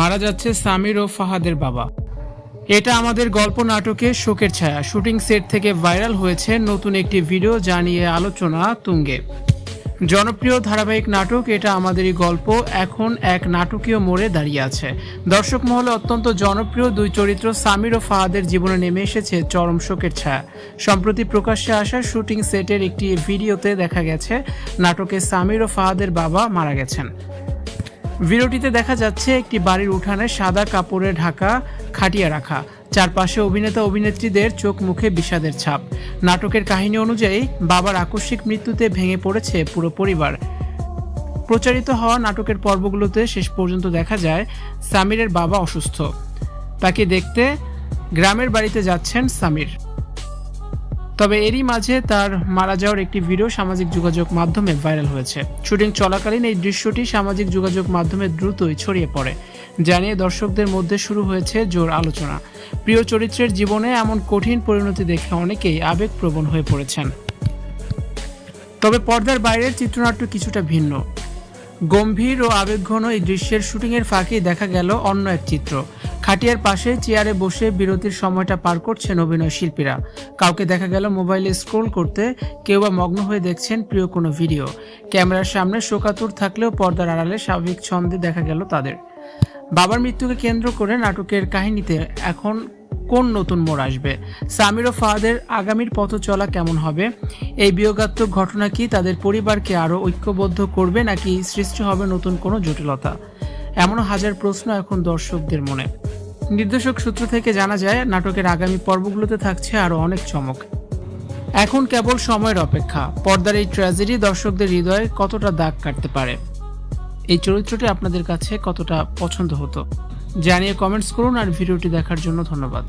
মারা যাচ্ছে সামির ও ফাহাদের বাবা। এটা আমাদের গল্প নাটকে শোকের ছায়া। শুটিং সেট থেকে ভাইরাল হয়েছে নতুন একটি ভিডিও যা নিয়ে আলোচনা তুঙ্গে। জনপ্রিয় ধারাবাহিক নাটক এটা আমাদেরই গল্প এখন এক নাটকীয় মোড়ে দাঁড়িয়ে আছে। দর্শক মহলে অত্যন্ত জনপ্রিয় দুই চরিত্র সামির ও ফাহাদের জীবনে নেমে এসেছে চরম শোকের ছায়া। সম্প্রতি প্রকাশ্যে আসা শুটিং সেটের একটি ভিডিওতে দেখা গেছে নাটকে সামির ও ফাহাদের বাবা মারা গেছেন। ভিডিওটিতে দেখা যাচ্ছে একটি বাড়ির উঠানে সাদা কাপড়ে ঢাকা খাটিয়া রাখা, চারপাশে অভিনেতা অভিনেত্রীদের চোখ মুখে বিষাদের ছাপ। নাটকের কাহিনী অনুযায়ী বাবার আকস্মিক মৃত্যুতে ভেঙে পড়েছে পুরো পরিবার। প্রচারিত হওয়া নাটকের পর্বগুলোতে শেষ পর্যন্ত দেখা যায় সামিরের বাবা অসুস্থ। তাকে দেখতে গ্রামের বাড়িতে যাচ্ছেন সামির। তবে এরই মাঝে তার মারা যাওয়ার একটি ভিডিও সামাজিক যোগাযোগ মাধ্যমে ভাইরাল হয়েছে। শুটিং চলাকালীন এই দৃশ্যটি সামাজিক যোগাযোগ মাধ্যমে দ্রুতই ছড়িয়ে পড়ে, জানিয়ে দর্শকদের মধ্যে শুরু হয়েছে জোর আলোচনা। প্রিয় চরিত্রের জীবনে এমন কঠিন পরিণতি দেখে অনেকেই আবেগপ্রবণ হয়ে পড়েছেন। তবে পর্দার বাইরের চিত্রনাট্য কিছুটা ভিন্ন। গম্ভীর ও আবেগঘন এই দৃশ্যের শুটিংয়ের ফাঁকেই দেখা গেল অন্য এক চিত্র। খাটিয়ার পাশে চেয়ারে বসে বিরতির সময়টা পার করছেন অভিনয় শিল্পীরা। কাউকে দেখা গেল মোবাইলে স্ক্রোল করতে, কেউ বা মগ্ন হয়ে দেখছেন প্রিয় কোনো ভিডিও। ক্যামেরার সামনে শোকাতুর থাকলেও পর্দার আড়ালে স্বাভাবিক ছন্দে দেখা গেল তাদের। বাবার মৃত্যুকে কেন্দ্র করে নাটকের কাহিনীতে এখন কোন নতুন মোড় আসবে? সামির ও ফাহাদের আগামীর পথ চলা কেমন হবে? এই বিয়োগাত্মক ঘটনা কি তাদের পরিবারকে আরও ঐক্যবদ্ধ করবে, নাকি সৃষ্টি হবে নতুন কোনো জটিলতা? এমনও হাজার প্রশ্ন এখন দর্শকদের মনে। নির্দেশক সূত্র থেকে জানা যায় নাটকের আগামী পর্বগুলোতে থাকছে আরও অনেক চমক। এখন কেবল সময়ের অপেক্ষা, পর্দার এই ট্র্যাজেডি দর্শকদের হৃদয়ে কতটা দাগ কাটতে পারে। এই চরিত্রটি আপনাদের কাছে কতটা পছন্দ হতো জানিয়ে কমেন্টস করুন। আর ভিডিওটি দেখার জন্য ধন্যবাদ।